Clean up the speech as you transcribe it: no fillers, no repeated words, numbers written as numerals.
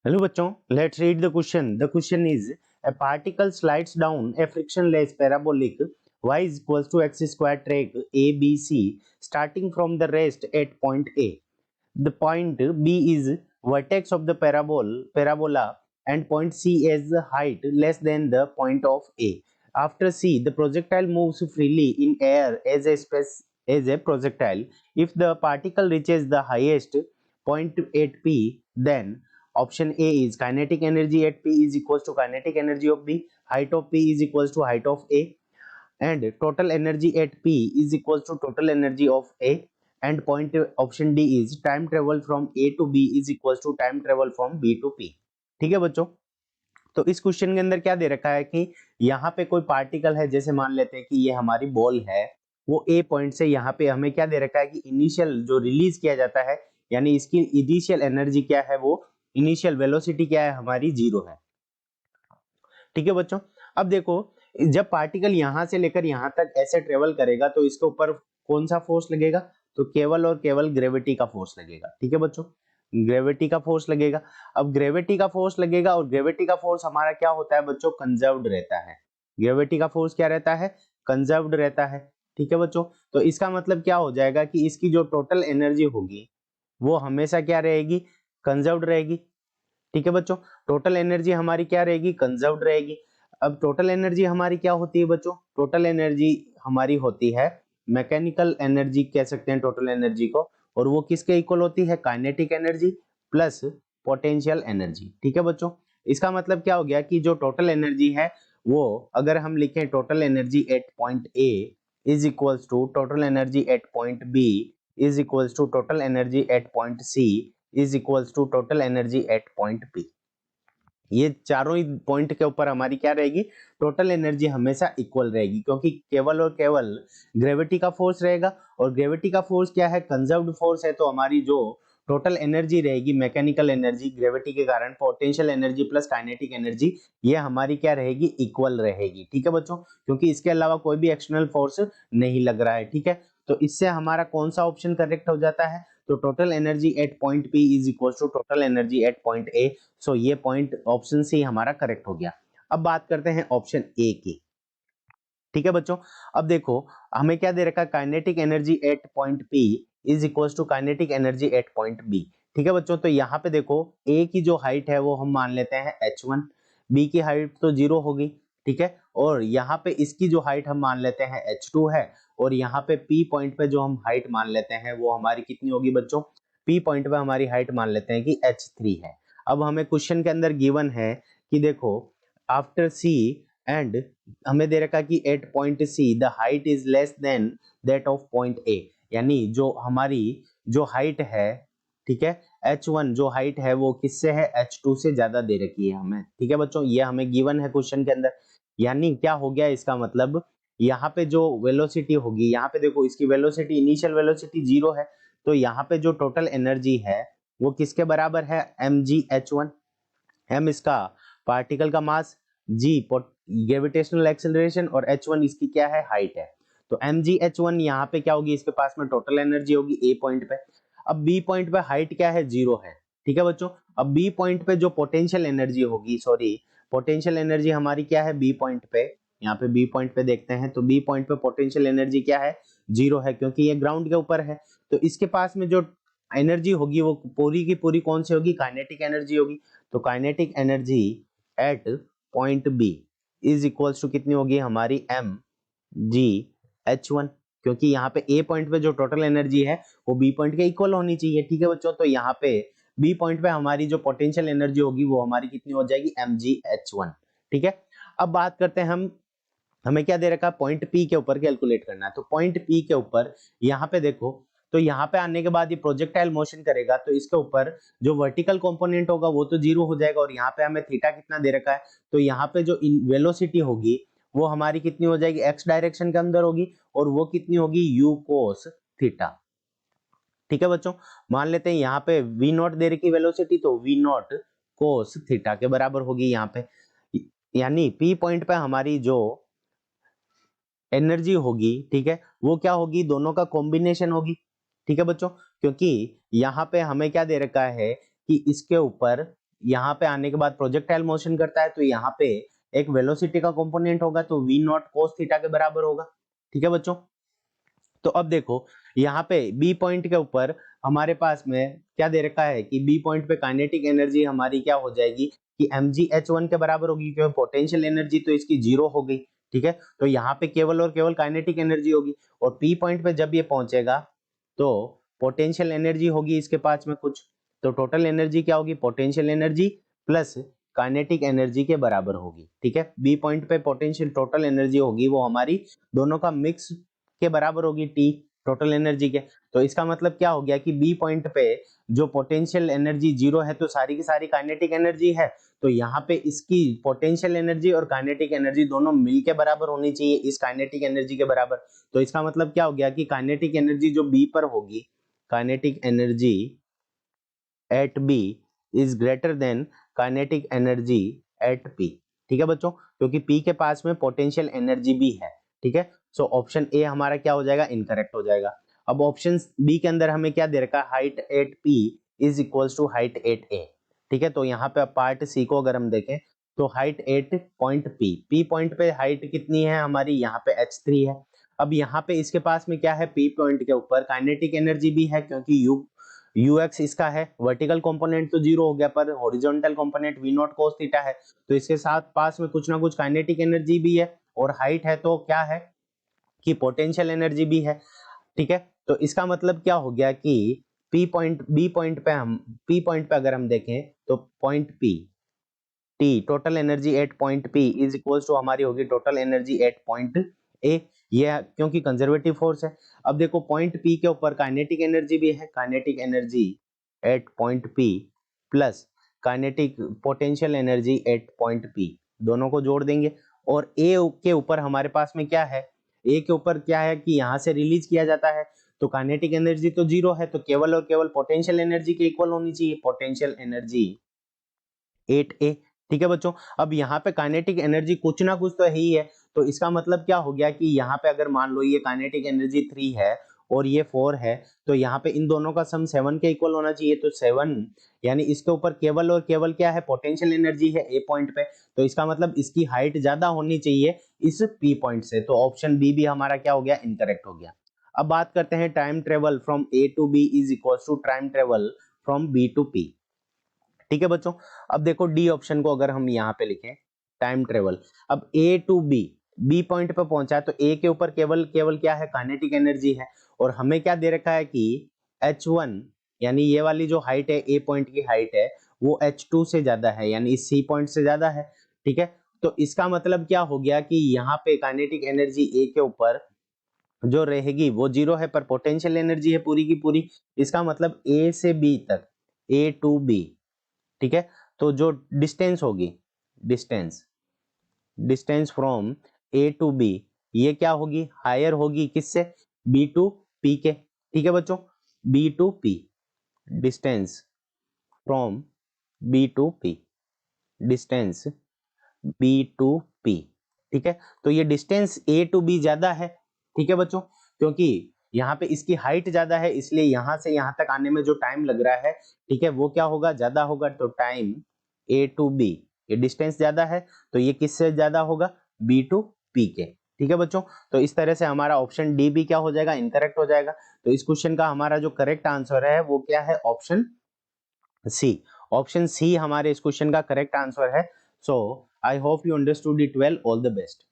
Hello बच्चों, let's read the question. The question is a particle slides down a frictionless parabolic y is equals to x square track ABC starting from the rest at point A. The point B is vertex of the parabola and point C is height less than the point of A. After C, the projectile moves freely in air as a projectile. If the particle reaches the highest point at P, then option A is kinetic energy at P is equals to kinetic energy of B, height of P is equals to height of A, and total energy at P is equals to total energy of A, and point option D is time travel from A to B is equals to time travel from B to P. ठीक है बच्चों, तो इस question के अंदर क्या दे रखा है कि यहाँ पे कोई पार्टिकल है, जैसे मान लेते हैं कि ये हमारी बॉल है, वो ए पॉइंट से यहाँ पे हमें क्या दे रखा है कि इनिशियल जो रिलीज किया जाता है, यानी इसकी इनिशियल एनर्जी क्या है, वो इनिशियल वेलोसिटी क्या है, हमारी 0 है. ठीक है बच्चों, अब देखो जब पार्टिकल यहां से लेकर यहां तक ऐसे ट्रेवल करेगा तो इसके ऊपर कौन सा फोर्स लगेगा, तो केवल और केवल ग्रेविटी का फोर्स लगेगा. ठीक है बच्चों, ग्रेविटी का फोर्स लगेगा. अब ग्रेविटी का फोर्स लगेगा और ग्रेविटी का फोर्स हमारा क्या होता है बच्चों, कंजर्व्ड रहता है. ग्रेविटी का फोर्स क्या रहता है, कंजर्व्ड रहता है. ठीक है बच्चों, तो इसका मतलब क्या हो जाएगा कि इसकी जो टोटल एनर्जी होगी वो हमेशा क्या रहेगी, कंजर्व्ड रहेगी. ठीक है बच्चों, टोटल एनर्जी हमारी क्या रहेगी, कंजर्व्ड रहेगी. अब टोटल एनर्जी हमारी क्या होती है बच्चों, टोटल एनर्जी हमारी होती है मैकेनिकल एनर्जी कह सकते हैं टोटल एनर्जी को, और वो किसके इक्वल होती है, kinetic energy plus potential energy. ठीक है बच्चों, इसका मतलब क्या हो गया कि जो टोटल एनर्जी है वो अगर हम लिखें total energy at point A is equals to total energy at point B is equals to total energy at point C is equals to total energy at point P. ये चारों ही point के ऊपर हमारी क्या रहेगी, टोटल एनर्जी हमेशा equal रहेगी, क्योंकि केवल और केवल ग्रेविटी का फोर्स रहेगा, और ग्रेविटी का फोर्स क्या है, कंजर्व्ड फोर्स है. तो हमारी जो टोटल एनर्जी रहेगी, मैकेनिकल एनर्जी ग्रेविटी के कारण, potential energy plus kinetic energy, ये हमारी क्या रहेगी, इक्वल रहेगी. ठीक है बच्चों, क्योंकि इसके अलावा कोई भी एक्सटर्नल फोर्स नहीं लग रहा है. ठीक है, तो इससे हमारा कौन सा ऑप्शन करेक्ट हो जाता है, तो total energy at point P is equal to total energy at point A. So ये पॉइंट ऑप्शन सी हमारा करेक्ट हो गया. अब बात करते हैं ऑप्शन ए की. ठीक है बच्चों, अब देखो हमें क्या दे रखा है, kinetic energy at point P is equal to kinetic energy at point B. ठीक है बच्चों, तो यहाँ पे देखो ए की जो हाइट है वो हम मान लेते हैं h1, बी की हाइट तो 0 होगी. ठीक है, और यहाँ पे इसकी जो हाइट हम मान लेते हैं h2 है, और यहाँ पे p पॉइंट पे जो हम हाइट मान लेते हैं वो हमारी कितनी होगी बच्चों, p पॉइंट पे हमारी हाइट मान लेते हैं कि h3 है. अब हमें क्वेश्चन के अंदर गिवन है कि देखो आफ्टर c एंड हमें दे रखा कि at point C the height is less than that of point A, यानी जो हमारी जो हाइट है, ठीक है, h1 जो हाइट है वो किससे है, h2 से ज्यादा दे रखी है हमें. ठीक है बच्चों, ये हमें गिवन है क्वेश्चन के अंदर. यानी क्या हो गया इसका मतलब, यहाँ पे जो वेलोसिटी होगी, यहाँ पे देखो इसकी वेलोसिटी इनिशियल वेलोसिटी 0 है, तो यहाँ पे जो टोटल एनर्जी है वो किसके बराबर है, mgh1. m इसका पार्टिकल का मास, g ग्रेविटेशनल एक्सेलरेशन, और h1 इसकी क्या है, हाइट है. तो mgh1 यहाँ पे क्या होगी, इसके पास में टोटल एनर्जी होगी a पॉइंट पे. अब b पॉइंट पे हाइट क्या है, 0 है. ठीक है बच्चों, अब b पॉइंट पे जो पोटेंशियल एनर्जी होगी, सॉरी पोटेंशियल एनर्जी हमारी क्या है b पॉइंट पे, यहाँ पे b पॉइंट पे देखते हैं तो b पॉइंट पे पोटेंशियल एनर्जी क्या है, 0 है, क्योंकि ये ग्राउंड के ऊपर है. तो इसके पास में जो एनर्जी होगी वो पूरी की पूरी कौन सी होगी, काइनेटिक एनर्जी होगी. तो kinetic energy at point B is equals to कितनी होगी हमारी, एम जी एच वन, क्योंकि यहाँ पे ए पॉइंट पे जो टोटल एनर्जी है वो बी पॉइंट के इक्वल होनी चाहिए. ठीक है बच्चों, तो यहाँ पे बी पॉइंट पे हमारी जो पोटेंशियल एनर्जी होगी वो हमारी कितनी हो जाएगी, एम जी एच वन. ठीक है, अब बात करते हैं हम, हमें क्या दे रखा है, पॉइंट पी के ऊपर कैलकुलेट करना है. तो पॉइंट पी के ऊपर यहाँ पे देखो, तो यहाँ पे आने के बाद ये प्रोजेक्टाइल मोशन करेगा, तो इसके ऊपर जो वर्टिकल कंपोनेंट होगा वो तो 0 हो जाएगा, और यहाँ पे हमें थीटा कितना दे रखा है, तो यहाँ पे जो वेलोसिटी होगी वो हमारी कितनी हो जाएगी, एक्स डायरेक्शन के अंदर होगी, और वो कितनी होगी, यू कोस थीटा. ठीक है बच्चों, मान लेते हैं यहाँ पे v नॉट दे रखी वेलोसिटी, तो v नॉट कोस थीटा के बराबर होगी यहाँ पे. यानी p पॉइंट पे हमारी जो एनर्जी होगी, ठीक है, वो क्या होगी, दोनों का कॉम्बिनेशन होगी. ठीक है बच्चों, क्योंकि यहाँ पे हमें क्या दे रखा है कि इसके ऊपर यहाँ पे आने के बाद प्रोजेक्टाइल मोशन करता है तो यहाँ पे एक वेलोसिटी का कंपोनेंट होगा तो v नॉट cos थीटा के बराबर होगा। ठीक है बच्चों, तो अब देखो यहाँ पे बी पॉइंट के ऊपर हमारे पास में क्या दे रखा है कि बी पॉइंट पे काइनेटिक एनर्जी हमारी क्या हो जाएगी कि mgh1 के बराबर होगी, क्योंकि पोटेंशियल एनर्जी तो इसकी जीरो हो गई। ठीक है, तो यहाँ पे केवल और केवल काइनेटिक एनर्जी होगी, और पी पॉइंट पे जब ये पहुंचेगा तो पोटेंशियल एनर्जी होगी इसके पास में कुछ, तो टोटल एनर्जी क्या होगी, potential energy plus kinetic energy के बराबर होगी। ठीक है, बी पॉइंट पे पोटेंशियल टोटल एनर्जी होगी वो हमारी दोनों का मिक्स के बराबर होगी, टी टोटल एनर्जी के। तो इसका मतलब क्या हो गया कि बी पॉइंट पे जो पोटेंशियल एनर्जी जीरो है तो सारी की सारी काइनेटिक एनर्जी है, तो यहाँ पे इसकी पोटेंशियल एनर्जी और काइनेटिक एनर्जी दोनों मिल के बराबर होनी चाहिए इस काइनेटिक एनर्जी के बराबर। तो इसका मतलब क्या हो गया कि काइनेटिक एनर्जी जो बी पर होगी, kinetic energy at B is greater than kinetic energy at P. ठीक है बच्चों, क्योंकि पी के पास में पोटेंशियल एनर्जी भी है। ठीक है, सो ऑप्शन ए हमारा क्या हो जाएगा, इनकरेक्ट हो जाएगा। अब ऑप्शन बी के अंदर हमें क्या दे रखा है, height at P is equals to height at A. ठीक है, तो यहाँ पे पार्ट सी को अगर हम देखें तो height at point P, P point पे हाइट कितनी है हमारी, यहाँ पे h3 है। अब यहाँ पे इसके पास में क्या है, पी पॉइंट के ऊपर काइनेटिक एनर्जी भी है, क्योंकि ux इसका है, वर्टिकल कंपोनेंट तो जीरो हो गया पर horizontal component v not cos theta है, तो इसके साथ पास में कुछ ना कुछ काइनेटिक एनर्जी भी है, और हाइट है तो क्या है कि पोटेंशियल एनर्जी भी है। ठीक है, तो इसका मतलब क्या हो गया कि बी पॉइंट पे हम पी पॉइंट पे अगर हम देखें तो पॉइंट पी टी total energy at point P is equals to हमारी होगी total energy at point A, ये क्योंकि कंजर्वेटिव फोर्स है। अब देखो पॉइंट पी के ऊपर काइनेटिक एनर्जी भी है, kinetic energy at point P plus kinetic potential energy at point P, दोनों को जोड़ देंगे। और ए के ऊपर हमारे पास में क्या है, ए के ऊपर क्या है कि यहाँ से रिलीज किया जाता है, तो काइनेटिक एनर्जी तो जीरो है, तो केवल और केवल पोटेंशियल एनर्जी के इक्वल होनी चाहिए, पोटेंशियल एनर्जी 8a। ठीक है बच्चों, अब यहाँ पे काइनेटिक एनर्जी कुछ ना कुछ तो है ही है, तो इसका मतलब क्या हो गया कि यहाँ पे अगर मान लो ये काइनेटिक एनर्जी 3 है और ये 4 है, तो यहाँ पे इन दोनों का सम 7 के इक्वल होना चाहिए, तो 7 यानी इसके ऊपर केवल और केवल क्या है, पोटेंशियल एनर्जी है ए पॉइंट पे, तो इसका मतलब इसकी हाइट ज्यादा होनी चाहिए इस पी पॉइंट से, तो ऑप्शन बी भी हमारा क्या हो गया, इनकरेक्ट हो गया। अब बात करते हैं time travel from A to B is equal to time travel from B to P. ठीक है बच्चों, अब देखो डी ऑप्शन को अगर हम यहाँ पे लिखें टाइम ट्रेवल, अब ए टू बी, बी पॉइंट पे पहुंचा है तो ए के ऊपर केवल केवल क्या है, काइनेटिक एनर्जी है, और हमें क्या दे रखा है कि h1 यानी ये वाली जो हाइट है ए पॉइंट की हाइट है वो h2 से ज्यादा है, यानी इस सी पॉइंट से ज्यादा है। ठीक है, तो इसका मतलब क्या हो गया कि यहाँ पे काइनेटिक एनर्जी ए के ऊपर जो रहेगी वो जीरो है, पर पोटेंशियल एनर्जी है पूरी की पूरी, इसका मतलब ए से बी तक, ए टू बी। ठीक है, तो जो डिस्टेंस होगी, distance distance from A to B, ये क्या होगी, हायर होगी किससे, बी टू पी के। ठीक है बच्चों, B to P, distance from B to P, distance B to P. ठीक है, तो ये डिस्टेंस ए टू बी ज्यादा है। ठीक है बच्चों, क्योंकि यहाँ पे इसकी हाइट ज्यादा है, इसलिए यहां से यहां तक आने में जो टाइम लग रहा है, ठीक है, वो क्या होगा, ज्यादा होगा, तो टाइम ए टू बी, ये डिस्टेंस ज्यादा है तो ये किससे ज्यादा होगा, बी टू पी के। ठीक है बच्चों, तो इस तरह से हमारा ऑप्शन डी भी क्या हो जाएगा, इनकरेक्ट हो जाएगा। तो इस क्वेश्चन का हमारा जो करेक्ट आंसर है वो क्या है, ऑप्शन सी। ऑप्शन सी हमारे इस क्वेश्चन का करेक्ट आंसर है। So I hope you understood it well, all the best.